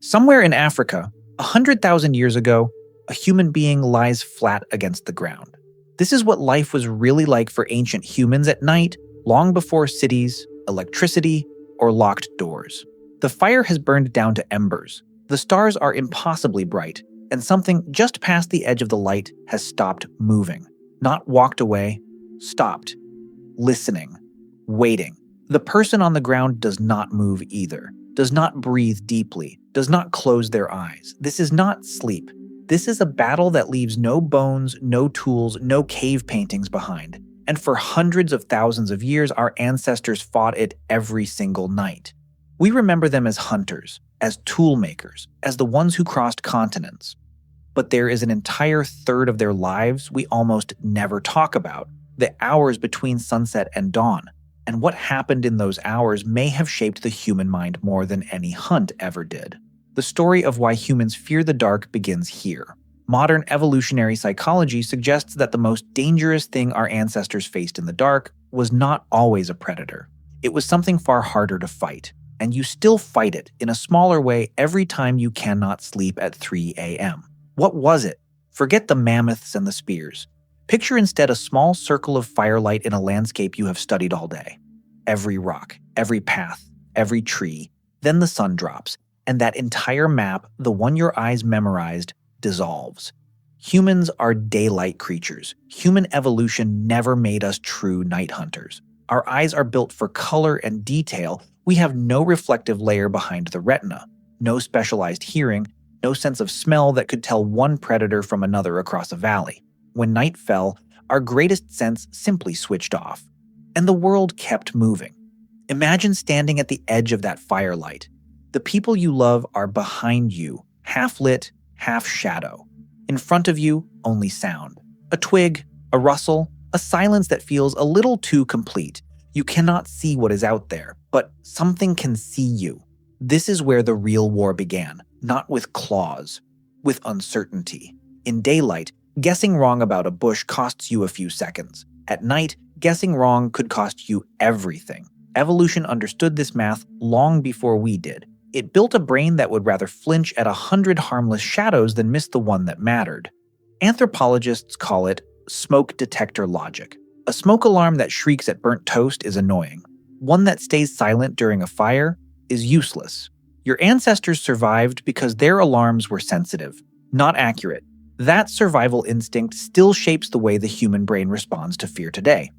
Somewhere in Africa, 100,000 years ago, a human being lies flat against the ground. This is what life was really like for ancient humans at night, long before cities, electricity, or locked doors. The fire has burned down to embers. The stars are impossibly bright, and something just past the edge of the light has stopped moving. Not walked away, stopped. Listening. Waiting. The person on the ground does not move either, does not breathe deeply, does not close their eyes. This is not sleep. This is a battle that leaves no bones, no tools, no cave paintings behind. And for hundreds of thousands of years, our ancestors fought it every single night. We remember them as hunters, as tool makers, as the ones who crossed continents. But there is an entire third of their lives we almost never talk about, the hours between sunset and dawn. And what happened in those hours may have shaped the human mind more than any hunt ever did. The story of why humans fear the dark begins here. Modern evolutionary psychology suggests that the most dangerous thing our ancestors faced in the dark was not always a predator. It was something far harder to fight, and you still fight it in a smaller way every time you cannot sleep at 3 a.m. What was it? Forget the mammoths and the spears. Picture instead a small circle of firelight in a landscape you have studied all day. Every rock, every path, every tree, then the sun drops, and that entire map, the one your eyes memorized, dissolves. Humans are daylight creatures. Human evolution never made us true night hunters. Our eyes are built for color and detail. We have no reflective layer behind the retina, no specialized hearing, no sense of smell that could tell one predator from another across a valley. When night fell, our greatest sense simply switched off, and the world kept moving. Imagine standing at the edge of that firelight. The people you love are behind you, half lit, half shadow. In front of you, only sound. A twig, a rustle, a silence that feels a little too complete. You cannot see what is out there, but something can see you. This is where the real war began, not with claws, with uncertainty. In daylight, guessing wrong about a bush costs you a few seconds. At night, guessing wrong could cost you everything. Evolution understood this math long before we did. It built a brain that would rather flinch at 100 harmless shadows than miss the one that mattered. Anthropologists call it smoke-detector logic. A smoke alarm that shrieks at burnt toast is annoying. One that stays silent during a fire is useless. Your ancestors survived because their alarms were sensitive, not accurate. That survival instinct still shapes the way the human brain responds to fear today.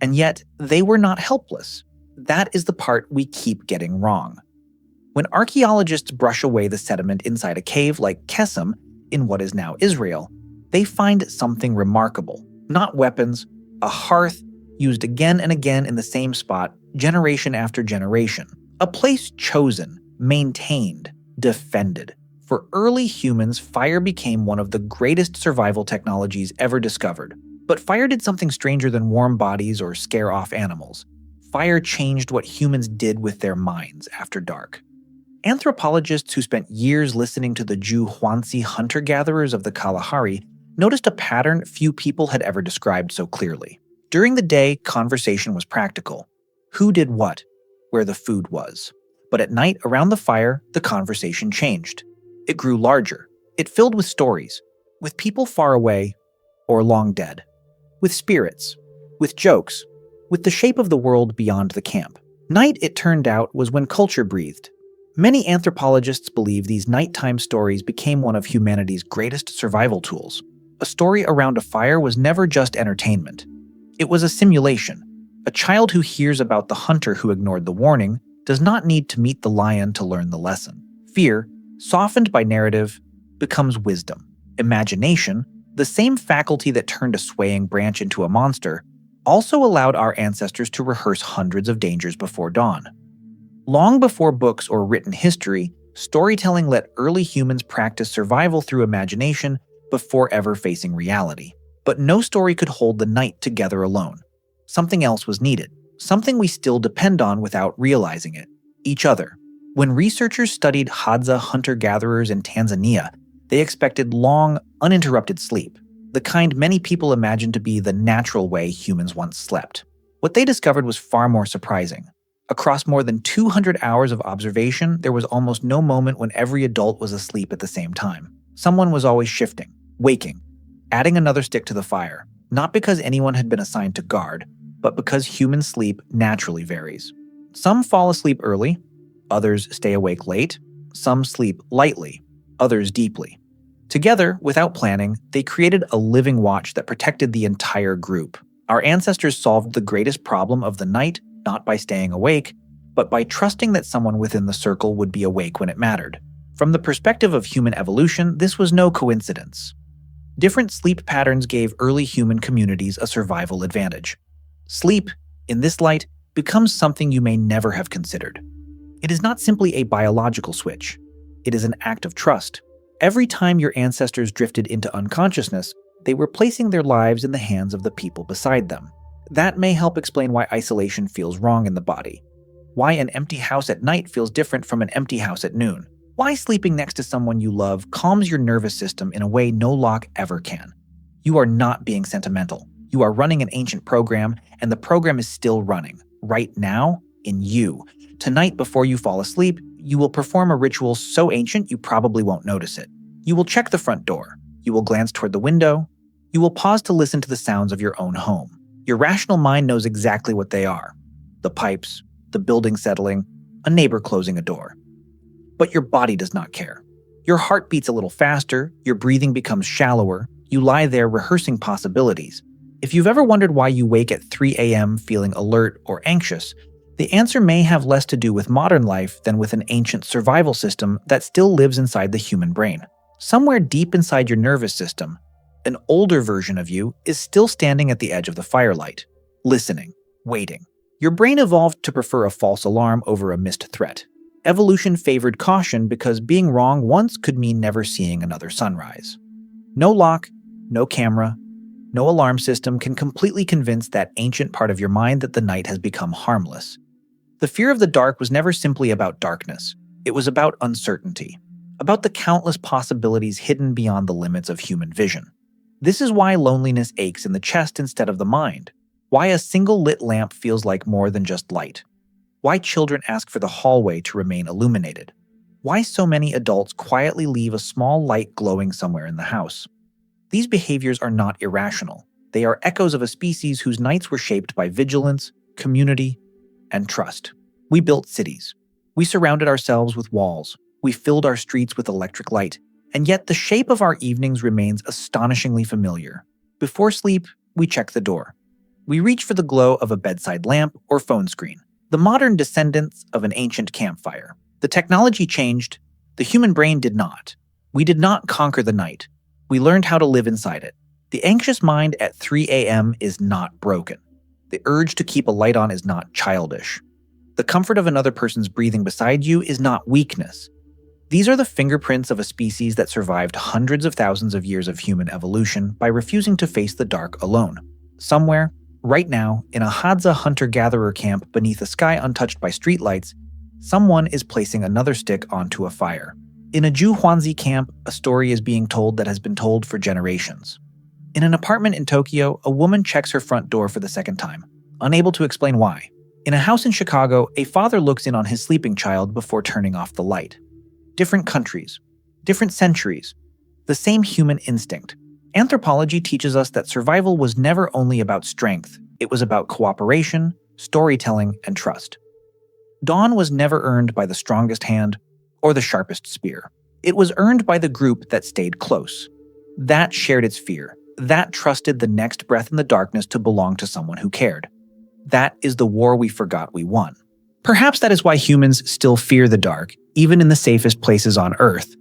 And yet, they were not helpless. That is the part we keep getting wrong. When archaeologists brush away the sediment inside a cave like Kesem in what is now Israel, they find something remarkable. Not weapons, a hearth used again and again in the same spot, generation after generation. A place chosen, maintained, defended. For early humans, fire became one of the greatest survival technologies ever discovered. But fire did something stranger than warm bodies or scare off animals. Fire changed what humans did with their minds after dark. Anthropologists who spent years listening to the Ju hoansi hunter-gatherers of the Kalahari noticed a pattern few people had ever described so clearly. During the day, conversation was practical. Who did what, where the food was. But at night, around the fire, the conversation changed. It grew larger. It filled with stories, with people far away or long dead, with spirits, with jokes, with the shape of the world beyond the camp. Night, it turned out, was when culture breathed. Many anthropologists believe these nighttime stories became one of humanity's greatest survival tools. A story around a fire was never just entertainment. It was a simulation. A child who hears about the hunter who ignored the warning does not need to meet the lion to learn the lesson. Fear, softened by narrative, becomes wisdom. Imagination, the same faculty that turned a swaying branch into a monster, also allowed our ancestors to rehearse hundreds of dangers before dawn. Long before books or written history, storytelling let early humans practice survival through imagination before ever facing reality. But no story could hold the night together alone. Something else was needed, something we still depend on without realizing it: each other. When researchers studied Hadza hunter-gatherers in Tanzania, they expected long, uninterrupted sleep, the kind many people imagine to be the natural way humans once slept. What they discovered was far more surprising. Across more than 200 hours of observation, there was almost no moment when every adult was asleep at the same time. Someone was always shifting, waking, adding another stick to the fire, not because anyone had been assigned to guard, but because human sleep naturally varies. Some fall asleep early, others stay awake late, some sleep lightly, others deeply. Together, without planning, they created a living watch that protected the entire group. Our ancestors solved the greatest problem of the night not by staying awake, but by trusting that someone within the circle would be awake when it mattered. From the perspective of human evolution, this was no coincidence. Different sleep patterns gave early human communities a survival advantage. Sleep, in this light, becomes something you may never have considered. It is not simply a biological switch. It is an act of trust. Every time your ancestors drifted into unconsciousness, they were placing their lives in the hands of the people beside them. That may help explain why isolation feels wrong in the body, why an empty house at night feels different from an empty house at noon, why sleeping next to someone you love calms your nervous system in a way no lock ever can. You are not being sentimental. You are running an ancient program, and the program is still running, right now, in you. Tonight, before you fall asleep, you will perform a ritual so ancient you probably won't notice it. You will check the front door. You will glance toward the window. You will pause to listen to the sounds of your own home. Your rational mind knows exactly what they are. The pipes, the building settling, a neighbor closing a door. But your body does not care. Your heart beats a little faster, your breathing becomes shallower, you lie there rehearsing possibilities. If you've ever wondered why you wake at 3 a.m. feeling alert or anxious, the answer may have less to do with modern life than with an ancient survival system that still lives inside the human brain. Somewhere deep inside your nervous system, an older version of you is still standing at the edge of the firelight, listening, waiting. Your brain evolved to prefer a false alarm over a missed threat. Evolution favored caution because being wrong once could mean never seeing another sunrise. No lock, no camera, no alarm system can completely convince that ancient part of your mind that the night has become harmless. The fear of the dark was never simply about darkness. It was about uncertainty, about the countless possibilities hidden beyond the limits of human vision. This is why loneliness aches in the chest instead of the mind, why a single lit lamp feels like more than just light, why children ask for the hallway to remain illuminated, why so many adults quietly leave a small light glowing somewhere in the house. These behaviors are not irrational. They are echoes of a species whose nights were shaped by vigilance, community, and trust. We built cities. We surrounded ourselves with walls. We filled our streets with electric light. And yet the shape of our evenings remains astonishingly familiar. Before sleep, we check the door. We reach for the glow of a bedside lamp or phone screen, the modern descendants of an ancient campfire. The technology changed, the human brain did not. We did not conquer the night. We learned how to live inside it. The anxious mind at 3 a.m. is not broken. The urge to keep a light on is not childish. The comfort of another person's breathing beside you is not weakness. These are the fingerprints of a species that survived hundreds of thousands of years of human evolution by refusing to face the dark alone. Somewhere, right now, in a Hadza hunter-gatherer camp beneath a sky untouched by streetlights, someone is placing another stick onto a fire. In a Ju hoansi camp, a story is being told that has been told for generations. In an apartment in Tokyo, a woman checks her front door for the second time, unable to explain why. In a house in Chicago, a father looks in on his sleeping child before turning off the light. Different countries, different centuries, the same human instinct. Anthropology teaches us that survival was never only about strength, it was about cooperation, storytelling, and trust. Dawn was never earned by the strongest hand or the sharpest spear. It was earned by the group that stayed close. That shared its fear. That trusted the next breath in the darkness to belong to someone who cared. That is the war we forgot we won. Perhaps that is why humans still fear the dark, even in the safest places on Earth.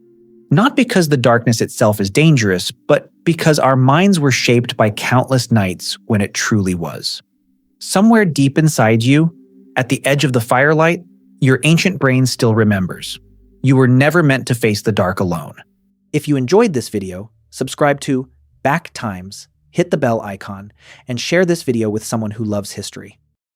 Not because the darkness itself is dangerous, but because our minds were shaped by countless nights when it truly was. Somewhere deep inside you, at the edge of the firelight, your ancient brain still remembers. You were never meant to face the dark alone. If you enjoyed this video, subscribe to Back Times, hit the bell icon, and share this video with someone who loves history.